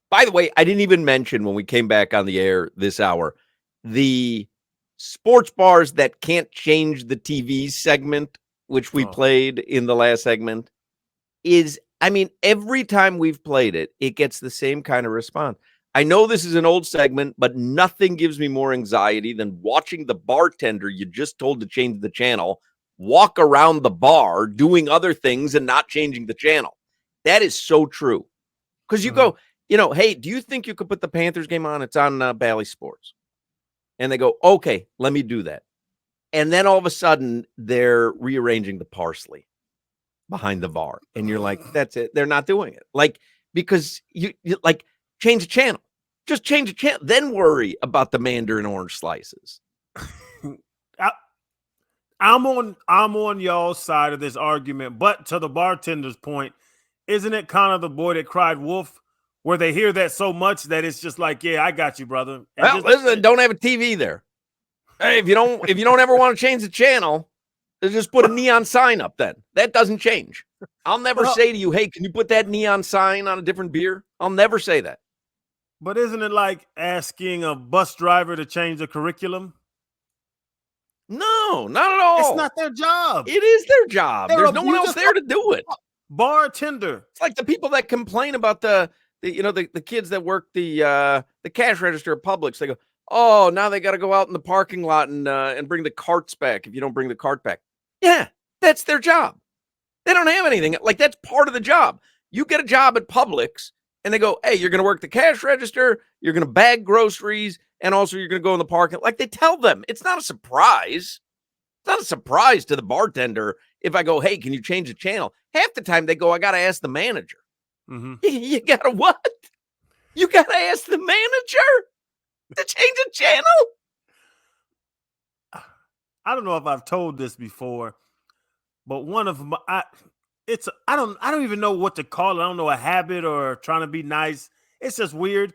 By the way, I didn't even mention when we came back on the air this hour, the sports bars that can't change the TV segment, which we played in the last segment, every time we've played it, it gets the same kind of response. I know this is an old segment, but nothing gives me more anxiety than watching the bartender you just told to change the channel walk around the bar doing other things and not changing the channel. That is so true. Because you go, hey, do you think you could put the Panthers game on? It's on Bally Sports. And they go, okay, let me do that. And then all of a sudden, they're rearranging the parsley behind the bar. And you're like, that's it. They're not doing it. Because you change the channel. Just change the channel. Then worry about the mandarin orange slices. I'm on y'all's side of this argument. But to the bartender's point, isn't it kind of the boy that cried wolf, where they hear that so much that it's just like, yeah, I got you, brother. And listen, don't have a TV there. Hey, if you don't ever want to change the channel, just put a neon sign up then. That doesn't change. I'll never say to you, hey, can you put that neon sign on a different beer? I'll never say that. But isn't it like asking a bus driver to change the curriculum? No, not at all. It's not their job. It is their job. There's no one else there to do it. Bartender. It's like the people that complain about the kids that work the cash register at Publix. They go, oh, now they got to go out in the parking lot and bring the carts back if you don't bring the cart back. Yeah, that's their job. They don't have anything. That's part of the job. You get a job at Publix, and they go, hey, you're going to work the cash register, you're going to bag groceries, and also you're going to go in the parking lot. They tell them. It's not a surprise. It's not a surprise to the bartender if I go, hey, can you change the channel? Half the time they go, I got to ask the manager. Mm-hmm. You got to what? You got to ask the manager to change the channel? I don't know if I've told this before, but one of my, I don't even know what to call it. I don't know, a habit or trying to be nice. It's just weird.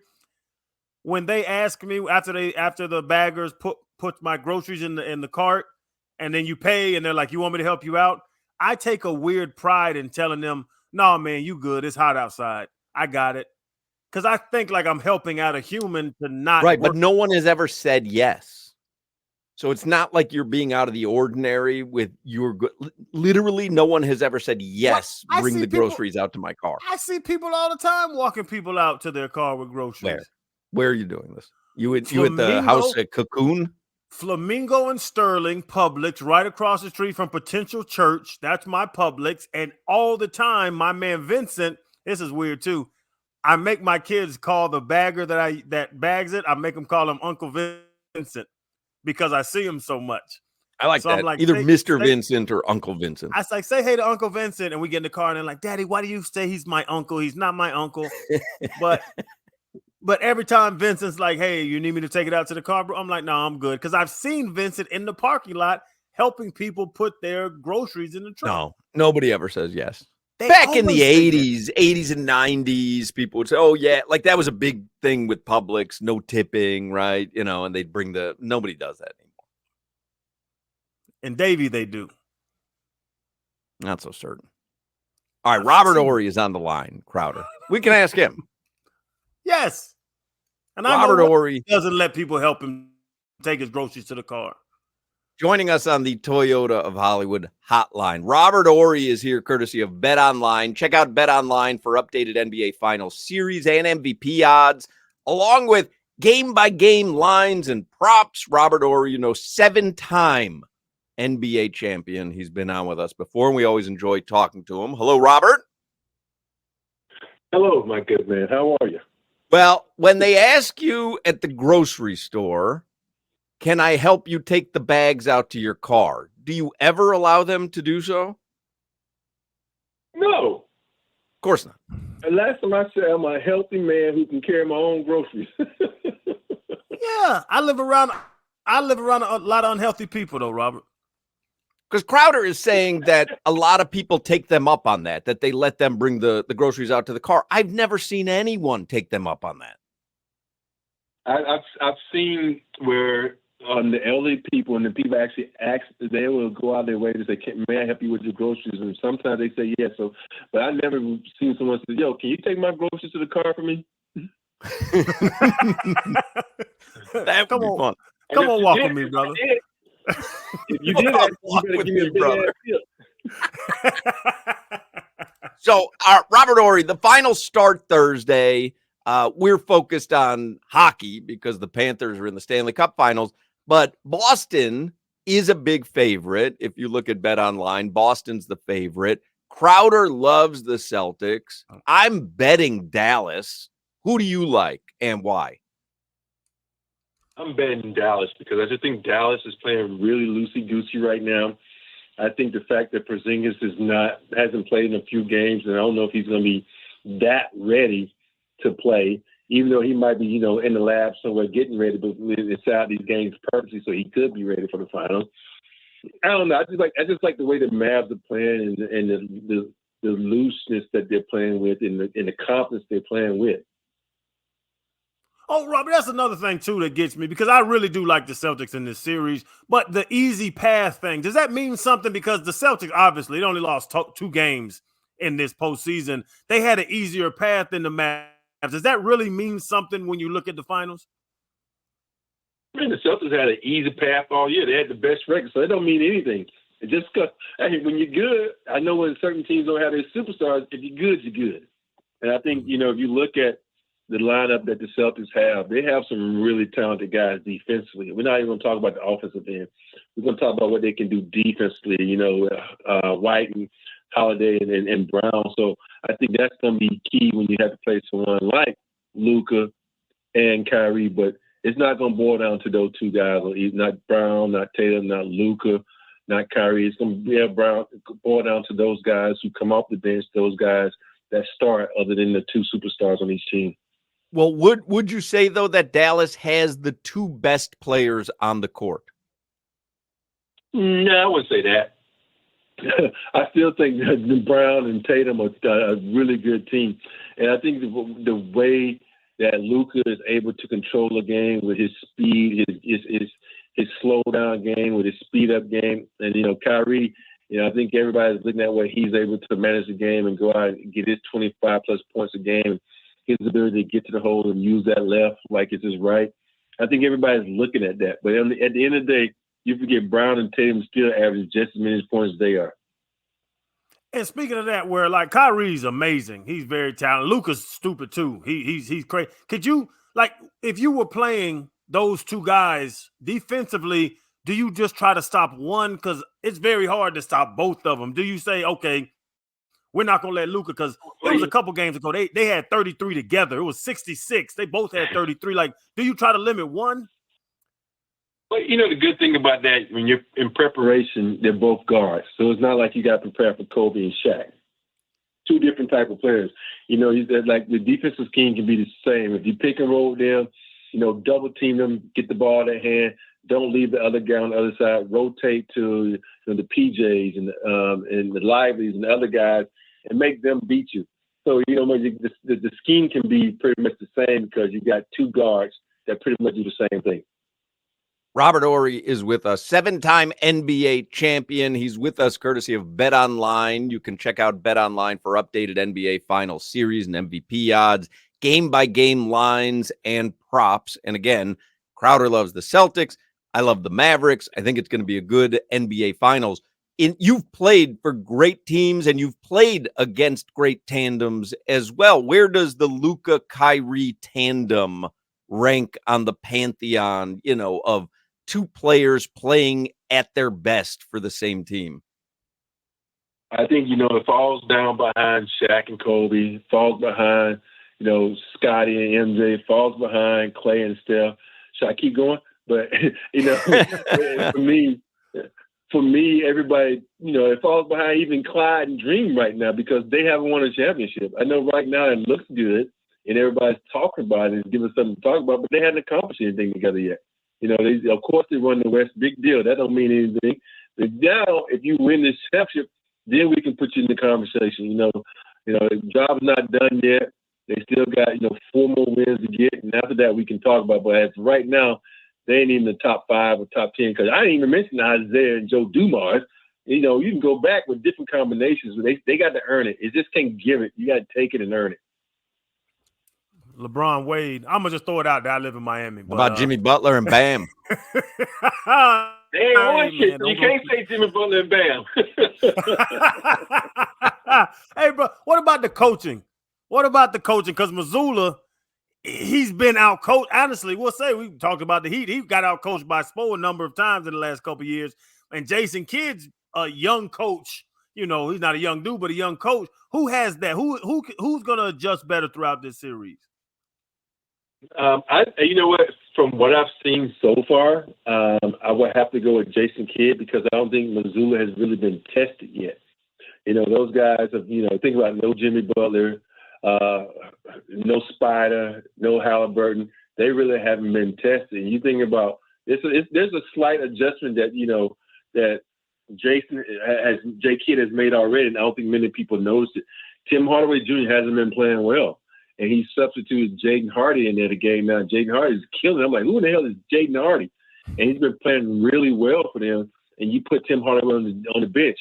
When they ask me after the baggers put my groceries in the cart, and then you pay, and they're like, you want me to help you out? I take a weird pride in telling them, no, man, you good. It's hot outside. I got it. Because I think like I'm helping out a human to not. Right, but no one has ever said yes. So it's not like you're being out of the ordinary with your literally no one has ever said yes, bring the groceries out to my car. I see people all the time walking people out to their car with groceries. Where are you doing this? You at the house at Cocoon? Flamingo and Sterling, Publix, right across the street from Potential Church. That's my Publix. And all the time, my man Vincent, this is weird too. I make my kids call the bagger that bags it. I make them call him Uncle Vincent because I see him so much. I like that. Like, either Mr. Vincent or Uncle Vincent. I like, say hey to Uncle Vincent, and we get in the car and they're like, Daddy, why do you say he's my uncle? He's not my uncle. But every time Vincent's like, hey, you need me to take it out to the car, bro? I'm like, no, I'm good. Because I've seen Vincent in the parking lot helping people put their groceries in the trunk. No, nobody ever says yes. Back in the 80s and 90s, people would say, oh, yeah, like that was a big thing with Publix, no tipping, right? And they'd bring nobody does that anymore. And Davey, they do. Not so certain. All right, Robert Horry is on the line, Crowder. We can ask him. Yes. And Robert Horry doesn't let people help him take his groceries to the car. Joining us on the Toyota of Hollywood hotline. Robert Horry is here courtesy of Bet Online. Check out Bet Online for updated NBA Finals series and MVP odds, along with game-by-game lines and props. Robert Horry, 7-time NBA champion. He's been on with us before, and we always enjoy talking to him. Hello, Robert. Hello, my good man. How are you? Well, when they ask you at the grocery store, can I help you take the bags out to your car? Do you ever allow them to do so? No. Of course not. And last time I said I'm a healthy man who can carry my own groceries. Yeah, I live around a lot of unhealthy people, though, Robert. Because Crowder is saying that a lot of people take them up on that they let them bring the groceries out to the car. I've never seen anyone take them up on that. I've seen where the elderly people and the people actually ask, they will go out their way to say, may I help you with your groceries? And sometimes they say yes. But I never seen someone say, yo, can you take my groceries to the car for me? That would be fun. Come on, walk with me, brother. If you did that, you better give me a big ass tip. So, Robert Horry, the finals start Thursday. We're focused on hockey because the Panthers are in the Stanley Cup Finals, but Boston is a big favorite. If you look at BetOnline, Boston's the favorite. Crowder loves the Celtics. I'm betting Dallas. Who do you like and why? I'm betting Dallas because I just think Dallas is playing really loosey-goosey right now. I think the fact that Porzingis hasn't played in a few games, and I don't know if he's going to be that ready to play, even though he might be, in the lab somewhere getting ready, but it's out these games purposely so he could be ready for the finals. I don't know. I just like the way the Mavs are playing and the looseness that they're playing with and the confidence they're playing with. Oh, Robert, that's another thing, too, that gets me because I really do like the Celtics in this series. But the easy path thing, does that mean something? Because the Celtics, obviously, they only lost 2 games in this postseason. They had an easier path than the Mavs. Does that really mean something when you look at the finals? I mean, the Celtics had an easy path all year. They had the best record, so it don't mean anything. It just because, when you're good, I know when certain teams don't have their superstars, if you're good, you're good. And I think, if you look at the lineup that the Celtics have, they have some really talented guys defensively. We're not even going to talk about the offensive end. We're going to talk about what they can do defensively, White and Holiday and Brown. So I think that's going to be key when you have to play someone like Luka and Kyrie. But it's not going to boil down to those 2 guys, not Brown, not Tatum, not Luka, not Kyrie. It's going to be boil down to those guys who come off the bench, those guys that start other than the 2 superstars on each team. Well, would you say, though, that Dallas has the 2 best players on the court? No, I wouldn't say that. I still think that Brown and Tatum are a really good team. And I think the way that Luka is able to control a game with his speed, his slow down game, with his speed up game, and Kyrie, I think everybody's looking at where he's able to manage the game and go out and get his 25 plus points a game, his ability to get to the hole and use that left like it's his right. I think everybody's looking at that. But at the end of the day, you forget Brown and Tatum still average just as many points as they are. And speaking of that, where like Kyrie's amazing, he's very talented. Luka's stupid too. He's crazy. Could you if you were playing those 2 guys defensively, do you just try to stop one? Because it's very hard to stop both of them. Do you say, okay, we're not gonna let Luka, because it was a couple games ago they had 33 together. It was 66. They both had 33. Do you try to limit one? Well, the good thing about that, when you're in preparation, they're both guards. So it's not like you got to prepare for Kobe and Shaq. 2 different type of players. The defensive scheme can be the same. If you pick and roll them, double team them, get the ball in their hand, don't leave the other guy on the other side, rotate to the PJs and the Livelies and the other guys and make them beat you. So, the scheme can be pretty much the same because you got 2 guards that pretty much do the same thing. Robert Horry is with us, 7-time NBA champion. He's with us courtesy of BetOnline. You can check out BetOnline for updated NBA Finals series and MVP odds, game-by-game lines, and props. And again, Crowder loves the Celtics. I love the Mavericks. I think it's going to be a good NBA Finals. You've played for great teams, and you've played against great tandems as well. Where does the Luka-Kyrie tandem rank on the pantheon, of 2 players playing at their best for the same team? I think, it falls down behind Shaq and Kobe, falls behind, Scotty and MJ, falls behind Clay and Steph. Should I keep going? But, for me, everybody, it falls behind even Clyde and Dream right now because they haven't won a championship. I know right now it looks good and everybody's talking about it and giving something to talk about, but they haven't accomplished anything together yet. Of course they run the West, big deal. That don't mean anything. But now, if you win this championship, then we can put you in the conversation. The job's not done yet. They still got 4 more wins to get, and after that we can talk about. But as of right now, they ain't in the top 5 or top 10 because I didn't even mention Isaiah and Joe Dumars. You can go back with different combinations. But they got to earn it. It just can't give it. You got to take it and earn it. LeBron Wade. I'm gonna just throw it out there. I live in Miami. How about Jimmy Butler and Bam? They ain't on shit. Man, You can't say Jimmy Butler and Bam. Hey, bro, what about the coaching? What about the coaching? Because Mazzulla, he's been out coached. Honestly, we'll say we talked about the Heat. He got out coached by Spo a number of times in the last couple of years. And Jason Kidd's a young coach. You know, he's not a young dude, but a young coach. Who has that? Who's gonna adjust better throughout this series? You know what? From what I've seen so far, I would have to go with Jason Kidd because I don't think Mazzulla has really been tested yet. You know, those guys have, think about no Jimmy Butler, no Spider, no Halliburton. They really haven't been tested. And you think about there's a slight adjustment that, that J Kidd has made already, and I don't think many people noticed it. Tim Hardaway Jr. hasn't been playing well. And he substituted Jaden Hardy in there the game now. Jaden Hardy is killing it. I'm like, who in the hell is Jaden Hardy? And he's been playing really well for them. And you put Tim Hardaway on the bench.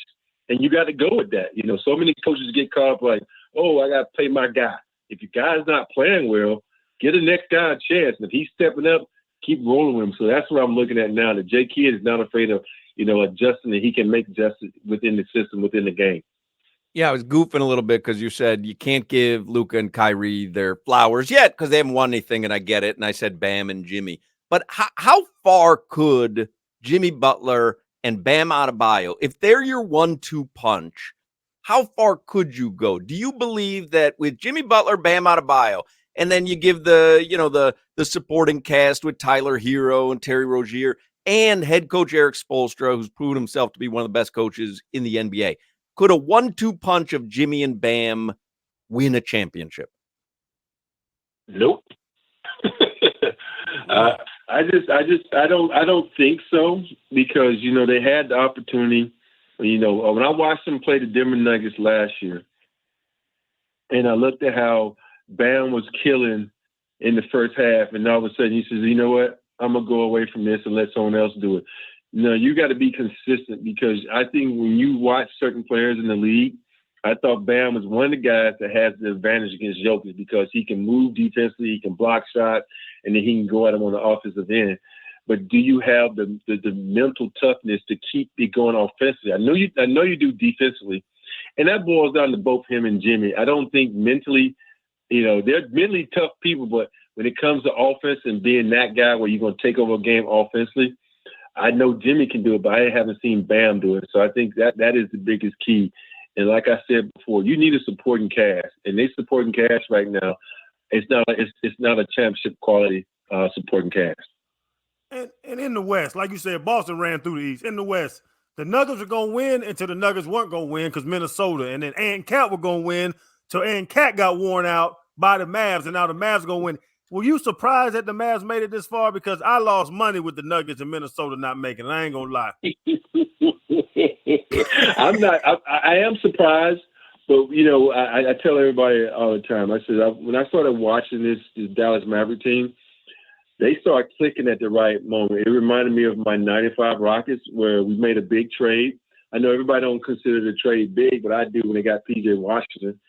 And you got to go with that. So many coaches get caught up like, oh, I got to play my guy. If your guy's not playing well, give the next guy a chance. And if he's stepping up, keep rolling with him. So that's what I'm looking at now. That J Kidd is not afraid of, adjusting, that he can make adjustments within the system, within the game. Yeah, I was goofing a little bit because you said you can't give Luka and Kyrie their flowers yet because they haven't won anything, and I get it. And I said Bam and Jimmy. But how far could Jimmy Butler and Bam Adebayo, if they're your 1-2 punch, how far could you go? Do you believe that with Jimmy Butler, Bam Adebayo, and then you give the supporting cast with Tyler Hero and Terry Rozier and head coach Eric Spoelstra, who's proven himself to be one of the best coaches in the NBA, could a 1-2 punch of Jimmy and Bam win a championship? Nope. I don't think so because, they had the opportunity. When I watched them play the Denver Nuggets last year and I looked at how Bam was killing in the first half, and all of a sudden he says, you know what? I'm going to go away from this and let someone else do it. You got to be consistent because I think when you watch certain players in the league, I thought Bam was one of the guys that has the advantage against Jokic because he can move defensively, he can block shots, and then he can go at him on the offensive end. But do you have the mental toughness to keep it going offensively? I know you do defensively, and that boils down to both him and Jimmy. I don't think mentally, they're mentally tough people, but when it comes to offense and being that guy where you're going to take over a game offensively, I know Jimmy can do it, but I haven't seen Bam do it. So I think that is the biggest key. And like I said before, you need a supporting cast, and they supporting cast right now. It's not a championship quality supporting cast. And in the West, like you said, Boston ran through the East. In the West, the Nuggets were going to win until the Nuggets weren't going to win because Minnesota. And then Ant Cat were going to win till Ant Cat got worn out by the Mavs, and now the Mavs are going to win. Were you surprised that the Mavs made it this far? Because I lost money with the Nuggets and Minnesota not making it. I ain't going to lie. I'm not. I am surprised, but, I tell everybody all the time. I said when I started watching this Dallas Maverick team, they started clicking at the right moment. It reminded me of my 95 Rockets where we made a big trade. I know everybody don't consider the trade big, but I do when they got P.J. Washington.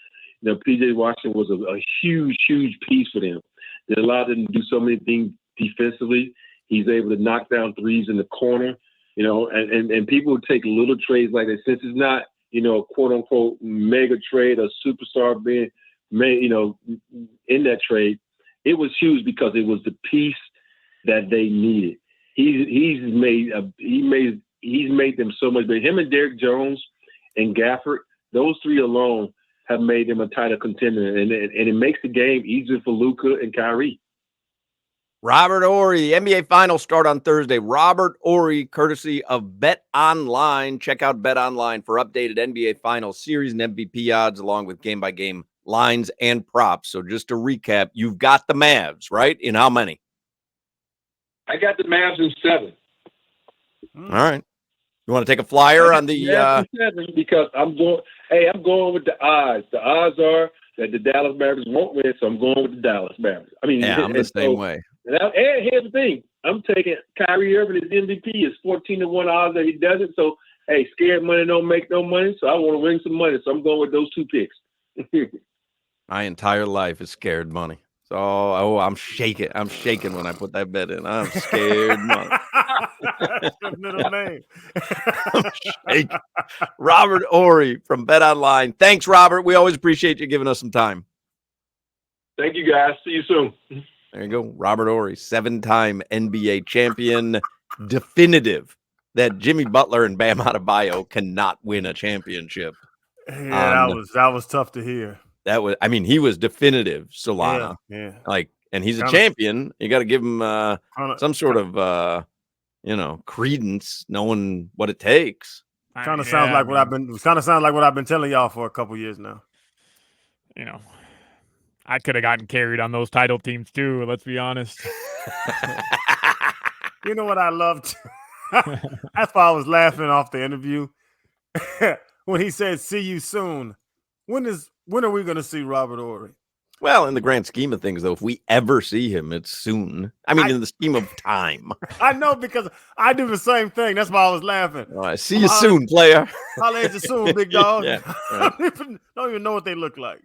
P.J. Washington was a huge, huge piece for them. It allowed them to do so many things defensively. He's able to knock down threes in the corner, and people take little trades like that. Since it's not, a quote-unquote mega trade, a superstar being made, in that trade, it was huge because it was the piece that they needed. He's made them so much better. Him and Derrick Jones and Gafford, those three alone have made them a title contender, and it makes the game easier for Luka and Kyrie. Robert Horry, the NBA Finals start on Thursday. Robert Horry, courtesy of Bet Online. Check out Bet Online for updated NBA Finals series and MVP odds, along with game-by-game lines and props. So just to recap, you've got the Mavs, right? In how many? I got the Mavs in 7. All right. You want to take a flyer on the 7 because I'm going with the odds. The odds are that the Dallas Mavericks won't win, so I'm going with the Dallas Mavericks. I'm the same way. And here's the thing. I'm taking Kyrie Irving as MVP. It's 14-1 odds that he doesn't. So, hey, scared money don't make no money, so I want to win some money. So I'm going with those 2 picks. My entire life is scared money. So, I'm shaking. I'm shaking when I put that bet in. I'm scared. That's your middle name. I'm shaking. Robert Horry from Bet Online. Thanks, Robert. We always appreciate you giving us some time. Thank you, guys. See you soon. There you go. Robert Horry, 7-time NBA champion. Definitive that Jimmy Butler and Bam Adebayo cannot win a championship. Yeah, that was tough to hear. He was definitive, Solana. Yeah. And he's a champion. You got to give him some sort of credence, knowing what it takes. Kind of sounds like what I've been telling y'all for a couple years now. I could have gotten carried on those title teams too. Let's be honest. You know what I loved? That's why I was laughing off the interview when he said, "See you soon." When are we going to see Robert Horry? Well, in the grand scheme of things, though, if we ever see him, it's soon. In the scheme of time. I know, because I do the same thing. That's why I was laughing. All right, see you soon, player. Holla at you soon, big dog. Yeah, right. I don't even know what they look like.